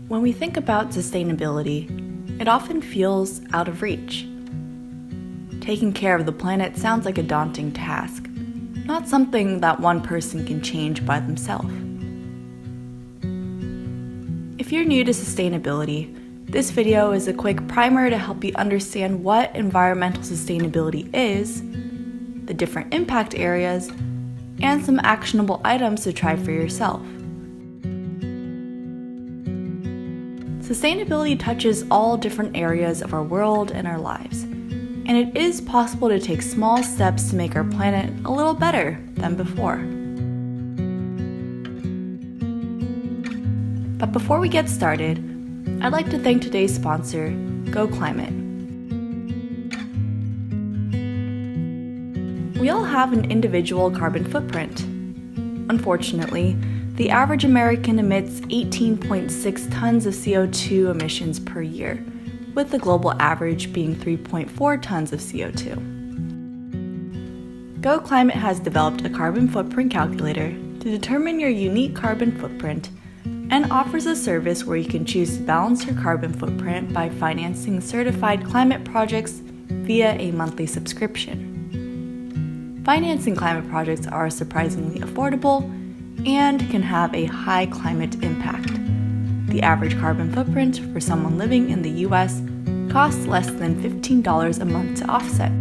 When we think about sustainability, it often feels out of reach. Taking care of the planet sounds like a daunting task, not something that one person can change by themselves. If you're new to sustainability, this video is a quick primer to help you understand what environmental sustainability is, the different impact areas, and some actionable items to try for yourself. Sustainability touches all different areas of our world and our lives, and it is possible to take small steps to make our planet a little better than before. But before we get started, I'd like to thank today's sponsor, Go Climate. We all have an individual carbon footprint. Unfortunately, the average American emits 18.6 tons of CO2 emissions per year, with the global average being 3.4 tons of CO2. Go Climate has developed a carbon footprint calculator to determine your unique carbon footprint and offers a service where you can choose to balance your carbon footprint by financing certified climate projects via a monthly subscription. Financing climate projects are surprisingly affordable and can have a high climate impact. The average carbon footprint for someone living in the US costs less than $15 a month to offset.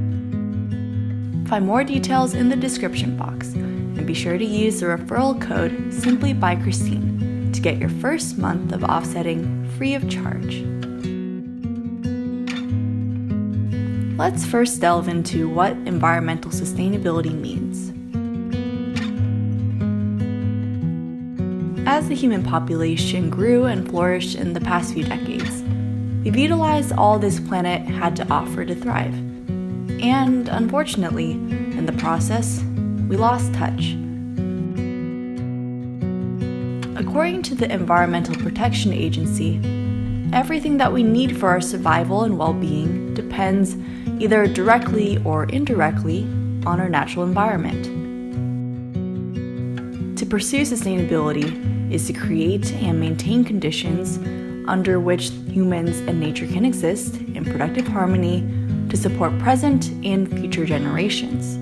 Find more details in the description box, and be sure to use the referral code SimplyByChristine to get your first month of offsetting free of charge. Let's first delve into what environmental sustainability means. As the human population grew and flourished in the past few decades, we've utilized all this planet had to offer to thrive. And unfortunately, in the process, we lost touch. According to the Environmental Protection Agency, everything that we need for our survival and well-being depends either directly or indirectly on our natural environment. To pursue sustainability is to create and maintain conditions under which humans and nature can exist in productive harmony to support present and future generations.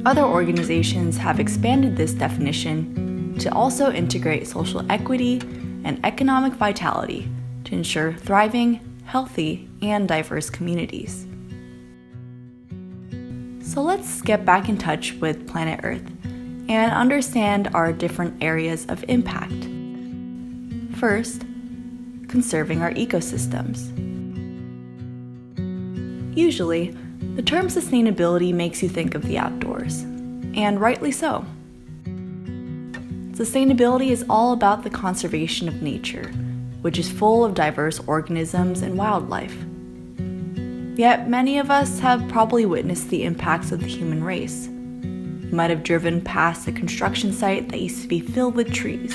Other organizations have expanded this definition to also integrate social equity and economic vitality to ensure thriving, healthy, and diverse communities. So let's get back in touch with planet Earth and understand our different areas of impact. First, conserving our ecosystems. Usually, the term sustainability makes you think of the outdoors, and rightly so. Sustainability is all about the conservation of nature, which is full of diverse organisms and wildlife. Yet many of us have probably witnessed the impacts of the human race. You might have driven past a construction site that used to be filled with trees,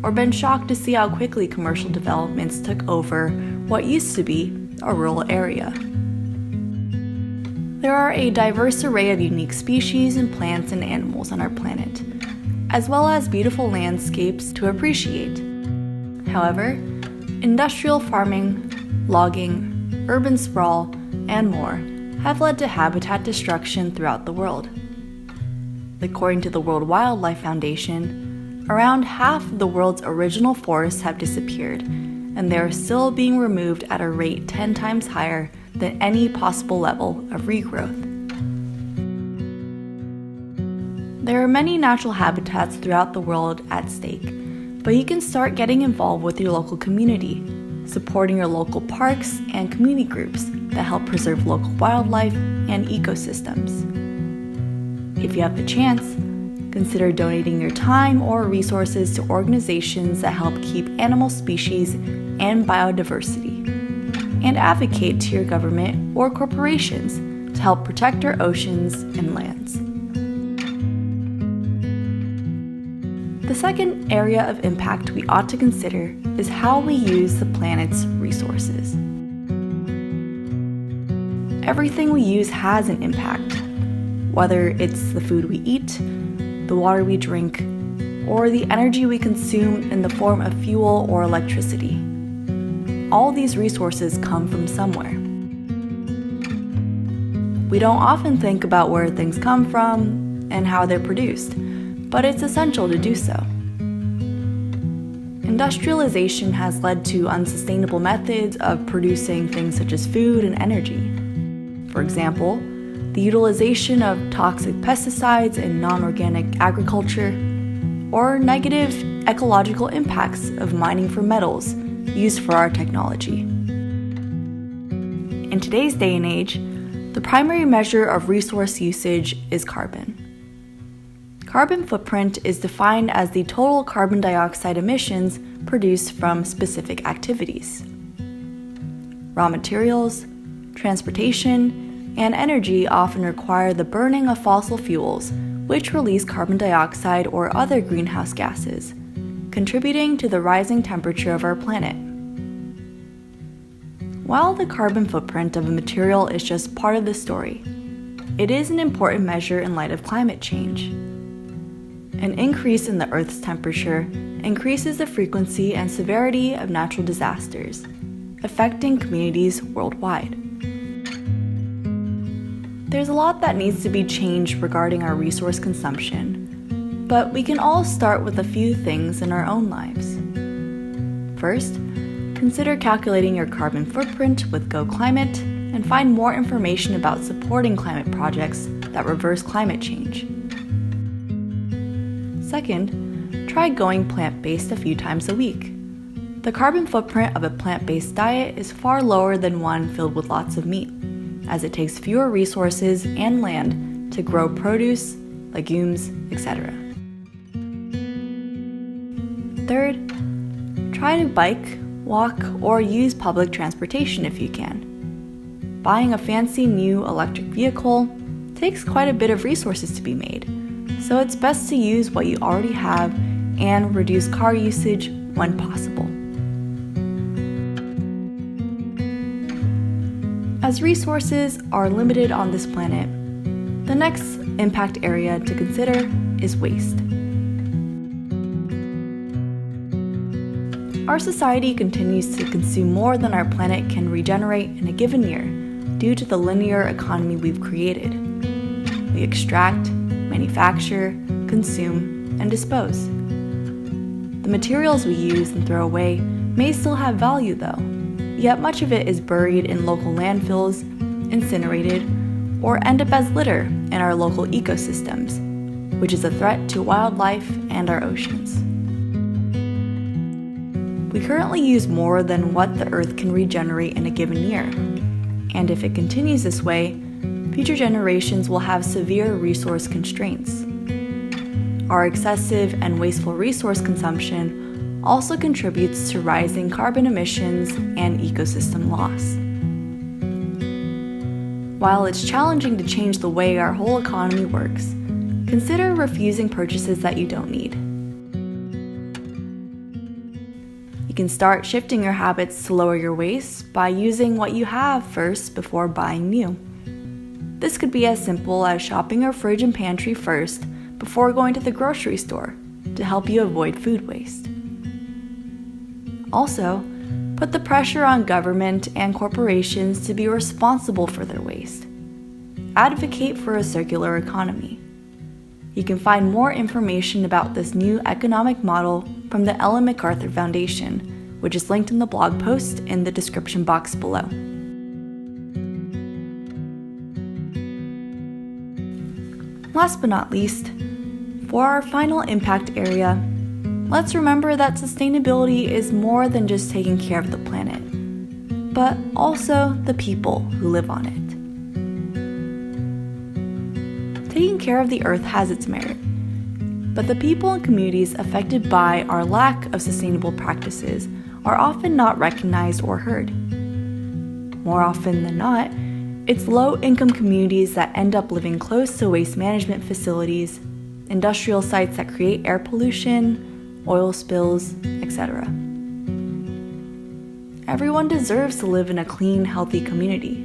or been shocked to see how quickly commercial developments took over what used to be a rural area. There are a diverse array of unique species and plants and animals on our planet, as well as beautiful landscapes to appreciate. However, industrial farming, logging, urban sprawl, and more have led to habitat destruction throughout the world. According to the World Wildlife Foundation, around half of the world's original forests have disappeared, and they are still being removed at a rate 10 times higher than any possible level of regrowth. There are many natural habitats throughout the world at stake, but you can start getting involved with your local community, supporting your local parks and community groups that help preserve local wildlife and ecosystems. If you have the chance, consider donating your time or resources to organizations that help keep animal species and biodiversity, and advocate to your government or corporations to help protect our oceans and lands. The second area of impact we ought to consider is how we use the planet's resources. Everything we use has an impact, whether it's the food we eat, the water we drink, or the energy we consume in the form of fuel or electricity. All these resources come from somewhere. We don't often think about where things come from and how they're produced, but it's essential to do so. Industrialization has led to unsustainable methods of producing things such as food and energy. For example, the utilization of toxic pesticides in non-organic agriculture, or negative ecological impacts of mining for metals used for our technology. In today's day and age, the primary measure of resource usage is carbon. Carbon footprint is defined as the total carbon dioxide emissions produced from specific activities. Raw materials, transportation, and energy often require the burning of fossil fuels, which release carbon dioxide or other greenhouse gases, contributing to the rising temperature of our planet. While the carbon footprint of a material is just part of the story, it is an important measure in light of climate change. An increase in the Earth's temperature increases the frequency and severity of natural disasters, affecting communities worldwide. There's a lot that needs to be changed regarding our resource consumption, but we can all start with a few things in our own lives. First, consider calculating your carbon footprint with GoClimate and find more information about supporting climate projects that reverse climate change. Second, try going plant-based a few times a week. The carbon footprint of a plant-based diet is far lower than one filled with lots of meat, as it takes fewer resources and land to grow produce, legumes, etc. Third, try to bike, walk, or use public transportation if you can. Buying a fancy new electric vehicle takes quite a bit of resources to be made, so it's best to use what you already have and reduce car usage when possible. As resources are limited on this planet, the next impact area to consider is waste. Our society continues to consume more than our planet can regenerate in a given year due to the linear economy we've created. We extract, manufacture, consume, and dispose. The materials we use and throw away may still have value though, yet much of it is buried in local landfills, incinerated, or end up as litter in our local ecosystems, which is a threat to wildlife and our oceans. We currently use more than what the Earth can regenerate in a given year, and if it continues this way, future generations will have severe resource constraints. Our excessive and wasteful resource consumption also contributes to rising carbon emissions and ecosystem loss. While it's challenging to change the way our whole economy works, consider refusing purchases that you don't need. You can start shifting your habits to lower your waste by using what you have first before buying new. This could be as simple as shopping your fridge and pantry first before going to the grocery store to help you avoid food waste. Also, put the pressure on government and corporations to be responsible for their waste. Advocate for a circular economy. You can find more information about this new economic model from the Ellen MacArthur Foundation, which is linked in the blog post in the description box below. Last but not least, for our final impact area, let's remember that sustainability is more than just taking care of the planet, but also the people who live on it. Taking care of the Earth has its merit, but the people and communities affected by our lack of sustainable practices are often not recognized or heard. More often than not, it's low-income communities that end up living close to waste management facilities, industrial sites that create air pollution, oil spills, etc. Everyone deserves to live in a clean, healthy community,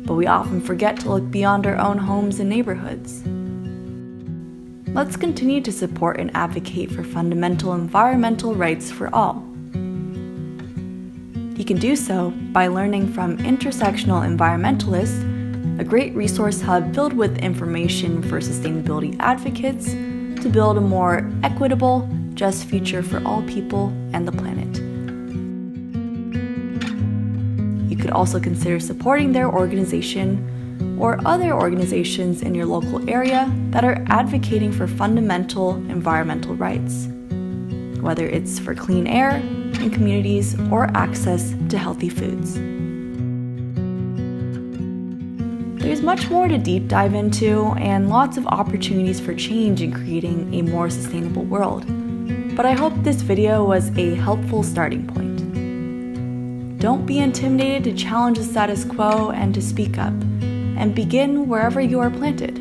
but we often forget to look beyond our own homes and neighborhoods. let's continue to support and advocate for fundamental environmental rights for all. You can do so by learning from Intersectional Environmentalists, a great resource hub filled with information for sustainability advocates to build a more equitable, just future for all people and the planet. You could also consider supporting their organization or other organizations in your local area that are advocating for fundamental environmental rights, whether it's for clean air in communities or access to healthy foods. There's much more to deep dive into and lots of opportunities for change in creating a more sustainable world, but I hope this video was a helpful starting point. Don't be intimidated to challenge the status quo and to speak up, and begin wherever you are planted.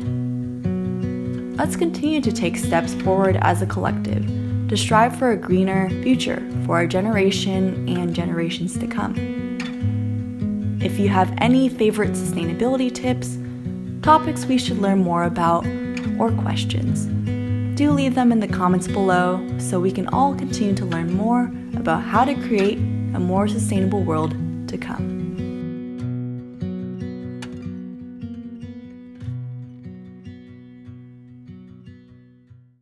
Let's continue to take steps forward as a collective to strive for a greener future for our generation and generations to come. If you have any favorite sustainability tips, topics we should learn more about, or questions, do leave them in the comments below so we can all continue to learn more about how to create a more sustainable world